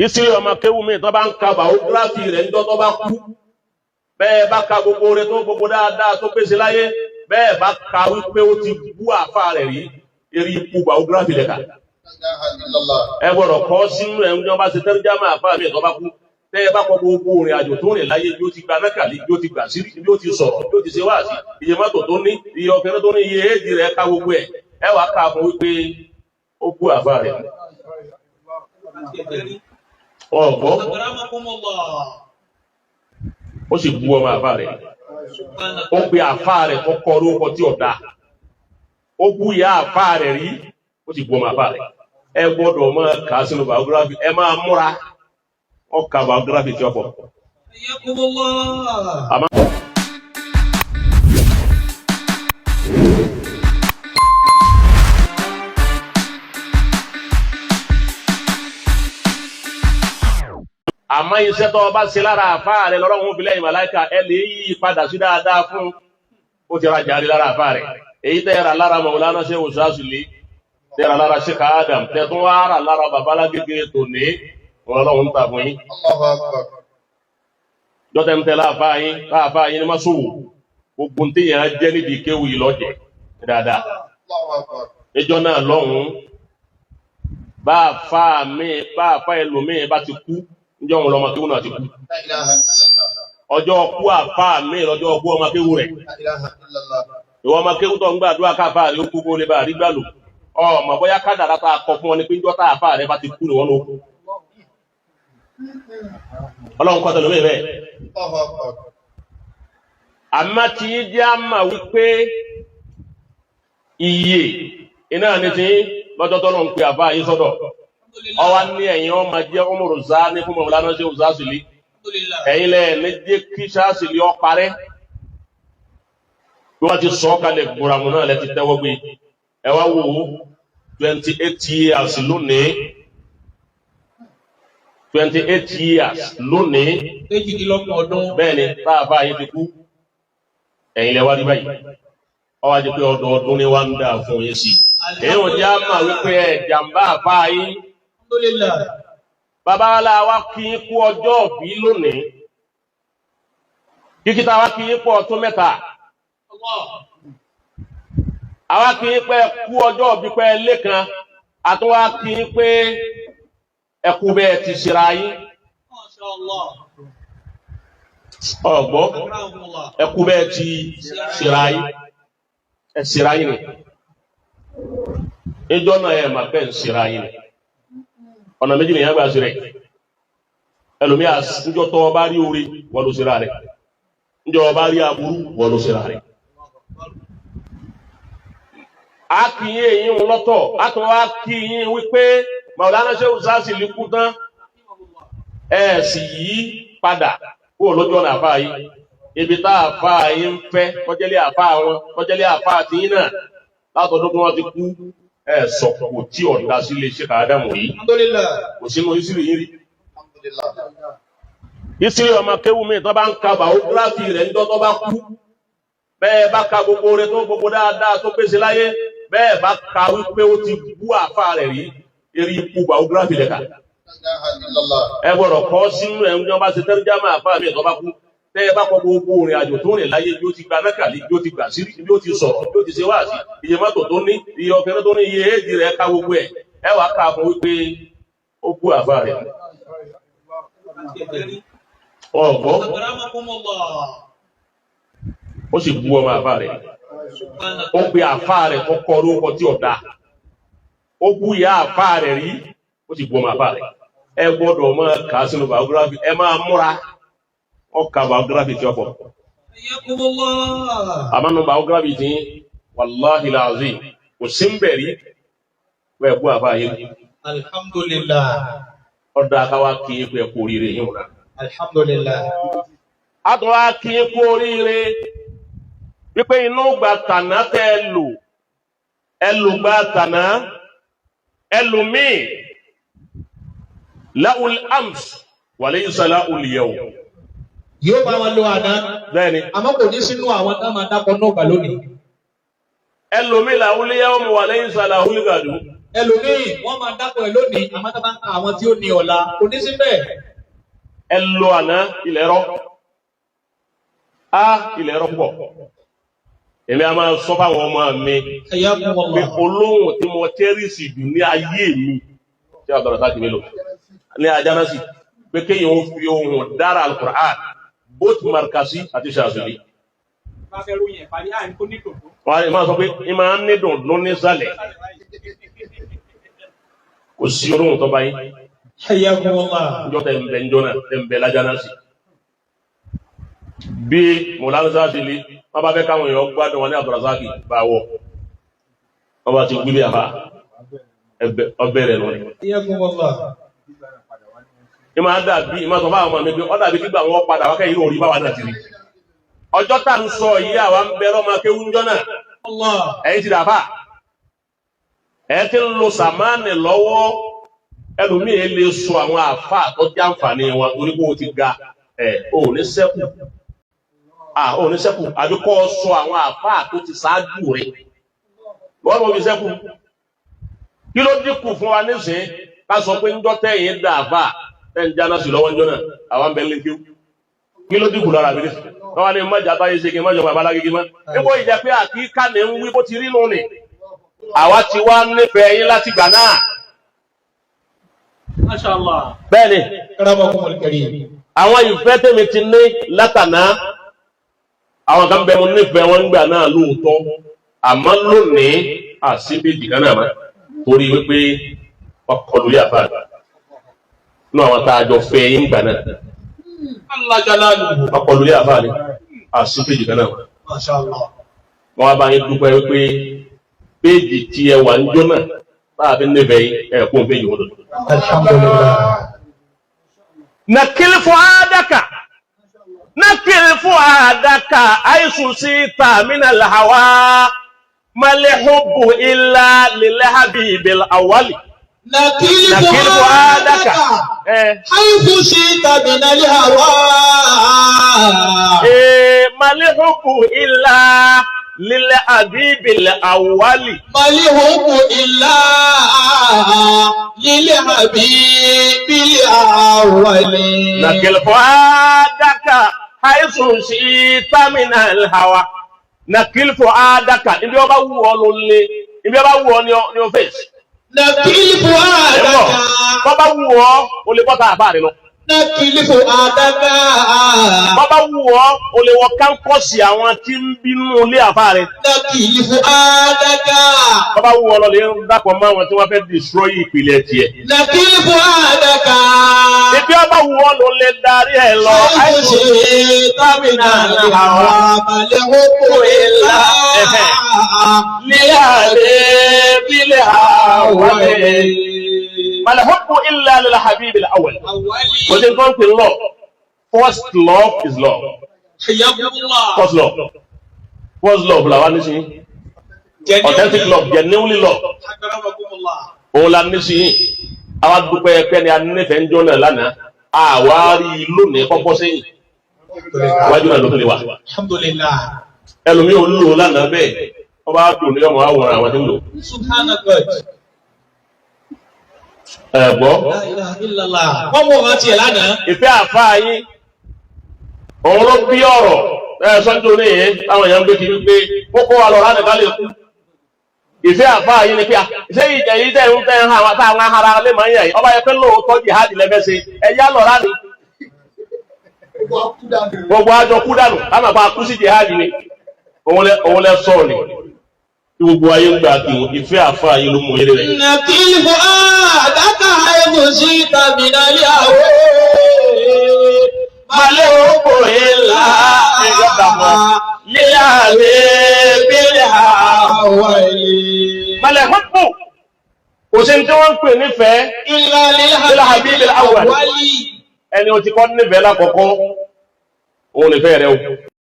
Isi ọmọ kéwú mi tó bá ń ka biography rẹ̀ níjọ́ tó bá kú. Bẹ́ẹ̀ bá ka gbogbo rẹ̀ tó gbogbo dáadáa tó pèsè láyé. Bẹ́ẹ̀ bá ka wípé ó ti bú àfà rẹ̀ rí. Eré ikú biography rẹ̀ kà. Ẹ gbọ́dọ̀ kọ́ sínú ẹ̀ ń jọba ṣe tẹ́rìjámà àfà mi tó bá kú. Tẹ́ ẹ bá kọ gbogbo rìn àjò tó rìn láyé bí ó ti gba mẹ́kàlí, bí ó ti gbà sí, bí ó ti sọ̀rọ̀, bí ó ti ṣe wáàsí, iye mọ́tò tó ní, iye ọkùnrin tó ní, iye éèdì rẹ̀ ká gbogbo ẹ̀. Ẹ wàá ká fún wípé ó bú àfà rẹ̀. Ọ̀gbọ́. Ó sì bú ọmọ àfà rẹ̀. Ó pe àfà rẹ̀ tó kọ orúkọ tí ọ̀dà. Ó bú ìyá àfà rẹ̀ rí. Ó sì bú ọmọ àfà rẹ̀. Ẹ gbọ́dọ̀ máa kà á sínú biography. Ẹ máa múra. Ọkà biography tí ọ̀pọ̀. Àmọ́ iṣẹ́ tó bá ṣe lára àfáà rẹ̀ lọ́rọ̀ òbílẹ̀ ìmàláìkà ẹ lè yí padà sí dáadáa fún ó ti rajà rí lára àfáà rẹ̀. Èyí tẹ́ra lára Mọ̀wúlánà ṣe òṣàṣùlé, tẹ́ra lára Sheikh Adam, tẹ́tún wá rà lára babalágége tò ní ọlọ́run ń tà fún yín. Jọ́tẹ̀ ń tẹ́lá àfáà yín ní má sòwò, gbogbo tí yẹn jẹ́ níbi kéwù yìí lọ́jẹ̀ dáadáa. Ẹjọ́ náà lọ́hùn bá àfáà ẹlòmíì bá ti kú. Ǹjọ́ òun lọmọ kéwú náà ti kú. Ọjọ́ kú àfáà mi lọ́jọ́ ọgbó ọmọ kéwú rẹ̀. Ìwọ ọmọ kéwú tó ń gbàdúrà káfáà rẹ̀ ó kú kó lè bá rí gbàlù. Ọmọ bóyá kádàrá tá a kọ fún ọ ní pé ńjọ́ tá àfáà rẹ̀ bá ti kú níwọ́n ló kú. Ọlọ́run kọ́ tẹ̀lé bẹ́ẹ̀. Àmọ́ tí yín jẹ́ àmà wípé iye iná ní ti lọ́jọ́ tọ́lọ́ ń pe àfáà yín sọ́dọ̀. Ọwá ní ẹ̀yin ọmọ jẹ́ ọmọ rọ̀zá ní fún Mọ̀wúlánà ṣe òṣàṣìlì. Ẹ̀yin lẹ́ ní jẹ́ kí ṣáṣìlì ọ parẹ́. Bí wọ́n ti sọ kalẹ̀ gbòràmù náà lẹ́ ti tẹ́wọ́ gbé. Ẹ wá wò ó 28 years lónìí. 28 years lónìí. 28 ọdún. Bẹ́ẹ̀ni táàfà yìí ti kú. Ẹ̀yin lẹ́ wá rí báyìí. Ọwá jẹ́ pé ọdọọdún ni wá ń dà fún yín sí. Èyí ò jẹ́ àmà wípé ẹ̀ jàmbá àfà yín. Bàbá wa wá kí í kú ọjọ́ bí lónìí. Kíkítà wá kí í pọ̀ ọdún mẹ́ta. Àwa kí í pẹ́ kú ọjọ́ bí pẹ́ lẹ́kan. Àtúnwá kí í pé ẹkú bẹ́ẹ̀ ti ṣera yín. Ọ̀gbọ́ ẹkú bẹ́ẹ̀ ti ṣera yín. Ẹ ṣera yín ni. Ìjọ náà ẹ̀ máa bẹ́ẹ̀ ń ṣera yín ni. Ọ̀nà méjì nìyàn gbà sí rẹ̀. Ẹlòmí àjọ tọ́ bá rí orí wọ́n ló síra rẹ̀. Níjọ bá rí aburú wọ́n ló síra rẹ̀. A kì í èyí ń lọ́tọ̀, a tún wá kí yín wípé Mọ̀wúlánà ṣe òṣàṣìlì kú tán. Ẹ sì yí padà kó lójú ọ̀nà àfáà yìí. Ibi tá àfáà yìí ń fẹ́ tọ́jẹ́lé àfáà wọn, tọ́jẹ́lé àfáà tí yín náà látọ̀dún tí wọ́n ti kú. Ẹ sọ̀pọ̀ tí ọ̀dá sí lè ṣe kàádámù yìí. Kò sínú ìsìrì yìí rí. Ìsìrì ọmọ kéwú mi tó bá ń ka biography rẹ̀ níjọ́ tó bá kú. Bẹ́ẹ̀ bá ka gbogbo rẹ̀ tó gbogbo dáadáa tó pèsè láyé. Bẹ́ẹ̀ bá ka wípé ó ti bú àfà rẹ̀ rí. Eré ikú biography rẹ̀ kà. Ẹ gbọ́dọ̀ kọ́ sínú ẹ̀ ń jọba ṣe tẹ́rìjámà àfà mi tó bá kú. Tẹ́ ẹ bá kọ gbogbo rìn àjò tó rìn láyé bí ó ti gba mẹ́kàlí, bí ó ti gbà sí, bí ó ti sọ̀rọ̀, bí ó ti ṣe wáàsí, iye mọ́tò tó ní, iye ọkùnrin tó ní, iye éèdì rẹ̀ ká gbogbo ẹ̀. Ẹ wàá ká fún wípé ó bú àfà rẹ̀. Ọ̀gbọ́. Ó sì bú ọmọ àfà rẹ̀. Ó pe àfà rẹ̀ tó kọ orúkọ tí ọ̀dà. Ó bú ìyá àfà rẹ̀ rí. Ó sì bú ọmọ àfà rẹ̀. Ẹ gbọ́dọ̀ máa kà á sínú biography. Ẹ máa múra. Ọkà biography tí ọ̀pọ̀. Àmánu biography tí wàláhì láàzí kò sí ń bẹ̀rí wẹ́ bú àfáà yìí. Alhamdulillah. Ọdá akáwà kí í pẹ̀ kú oríire yìí wùnà. Alhamdulillah. A tún wá kí í kú oríire wípé inú gbà tànà tẹ́ ẹlùgbà tànà ẹlùmíì lául ams wà lẹ́yìn sọ́lá olùyẹ̀wò. Yóò bá wọn lo àná. Bẹ́ẹ̀ni. Àmọ́ kò ní sínú àwọn táwọn adákọ̀ náà gbà lónìí. Ẹlòmí làwúlé yá ọmọ wà lẹ́yìn sàlà húlgàdù. ẹlòmíì wọ́n máa dápọ̀ ẹ̀ lónìí àmọ́ tá bá ń ka àwọn tí ó ní ọ̀la kò ní síbẹ̀. ẹ lo àná ilẹ̀ rọ ilẹ̀ rọ pọ̀ èmi a máa sọ fáwọn ọmọ mi pé olóhùn tí mo tẹ́rìsì jù ní ayé mi tí a bẹ̀rẹ̀ sáà kìí lò ní Ajánásì pé kéèyàn ó fi ohùn dára Al-Qur'an both Markazi àti Shazili. wọ́n máa sọ pé ẹ máa ń ní dùndún nísàlẹ̀ kò sí olóhùn tó báyìí njọ́ tẹ̀ ń bẹ njọ́ náà tẹ̀ ń bẹ l'Ajánásì. bí Mawlana Shazili wọ́n bá fẹ́ káwọn èèyàn gbádùn wọn ní Abdulrazaki bá wọ̀ wọ́n bá ti gbílé àbá ọbẹ̀ rẹ̀ lọ́nà. ìmọ̀ àdàbí ìmọ̀ sọ fáwọn ọmọ mi pé ọ̀dàbí kígbà wọn padà wákẹ́ yìí orí báwa náà ti rí. ọjọ́ tá ń sọ yìí àwa ń bẹ lọ́mọ akéwú njọ́ náà ẹ̀yìn ti dàfà ẹ̀ ti ń lo sàmánì lọ́wọ́ ẹlòmíì lè sọ àwọn àfà tó jẹ́ àǹfààní wọn torí kó o ti ga ò ní sẹ́kù ò ní sẹ́kù àbí kọ́ sọ àwọn àfà tó ti ṣáájú rẹ̀ wọ́n mọ̀ fi sẹ́kù kí ló dínkù fún wa nísìnyí ká sọ pé ńjọ́ tẹ̀yìn dà àfà ẹ̀ ń jáná sí lọ́wọ́ ńjọ́ náà àwọn ń bẹ lé kí ló dínkù lára mi nísìnyí wọ́n wá ní mọ́jà báyé ṣe kí n mọ́jọ bàbá alágége mọ́ níbo ìjà pé àkíká ní ń wí bó ti rí nù ni àwa ti wá nífẹ̀ẹ́ yín láti gbà náà. Mashallah. bẹ́ẹ̀ni àwọn ìfẹ́ tèmi ti ní látàná àwọn kan bẹ mo nífẹ̀ẹ́ wọn gbà náà lóòótọ́ àmọ́ lónìí àṣìbíjì kan náà mọ́ torí wípé ọkọlù yà bá nínú àwọn tá a jọ fẹ́ yín gbà náà ọkọlù yà bá ní àṣìbíjì kan náà mọ́. wọ́n wá bá yín dúpẹ́ wípé péjì tí ẹ wà ń jó náà báà fi nífẹ̀ẹ́ yín ẹ̀kún péjì wọn lọ́dọ̀. نكل فؤادك حيث سيت من الهوى ما الحب إلا للحبيب الأول. نكل فؤادك حيث سيت من الهوى ما الحب إلا للحبيب الأول. ما الحب إلا للحبيب الأول. نكل فؤادك حيث شئت من الهوى. نكل فؤادك ibi ó bá wù ọ́ ló lé ibi ó bá wù ọ́ ní o face. نكل فؤادك bó bá wù ọ́ o lè bọ́ta àbá rẹ lọ. نكل فؤادك bó bá wù ọ́ o lè wọ kánkọ́sì àwọn tí ń bínú ilé àbá rẹ. نكل فؤادك bó bá wù ọ́ lọ lè dàpọ̀ mọ́ àwọn tí wọ́n fẹ́ destroy ìpìlẹ̀ tiẹ̀. نكل فؤادك ibi ó bá wù ọ́ ló lè darí ẹ̀ lọ. حيث شئت من الهوى ما الحب إلا للحبيب الأول. ما الحب إلا للحبيب الأول. What is going to love? First love is love. First love. First love la wa nísìnyí. Authentic love, genuinely love. Òun la nísìnyí. Àwa dúpẹ́ pé ni a nífẹ̀ẹ́ ń jọ́ náà lánàá. Àwa rí i lónìí kọ́kọ́ sẹ́yìn. Wájú náà ló tó lè wà. Alhamdulillah. Ẹlòmíì ò ń lò lánàá bẹ́ẹ̀. Wọ́n bá dùn ní ọmọ àwòrán àwọn tí ń lò. Subhanallah. Ẹ̀gbọ́. La ilaha illallah. Wọ́n mú ọ̀rọ̀ tiẹ̀ lánàá. Ìfẹ́ àfáà yín. Òun ló bí ọ̀rọ̀. Sọ́jú ní yẹn táwọn èèyàn ń gbé kiri pé kókó wa lọ lánàá ká lè kú. Ìfẹ́ àfáà yín ni pé ṣé ìjẹ́ yìí tẹ̀ ń tẹ̀ ń hàn táwọn ará lè máa ń yà yìí. Ọba yẹ pé lóòótọ́ jihad lẹ́fẹ́ ṣe ẹ̀yà lọ lánàá. Gbogbo àjọ kú dànù lánàá bá kú sí jihad ni. Òun lẹ sọ̀rọ̀ ni. Gbogbo ayé ń gbà kí ìfẹ́ àfáà yín ló mú eré rẹ̀. نكل فؤادك حيث شئت من الهوى ما الحب إلا للحبيب الأول. ما الحب kò sí tí wọ́n ń pè nífẹ̀ẹ́ إلا للحبيب الأول. ẹni o ti kọ́ nífẹ̀ẹ́ lákọ̀ọ́kọ́ òun nífẹ̀ẹ́ rẹ o.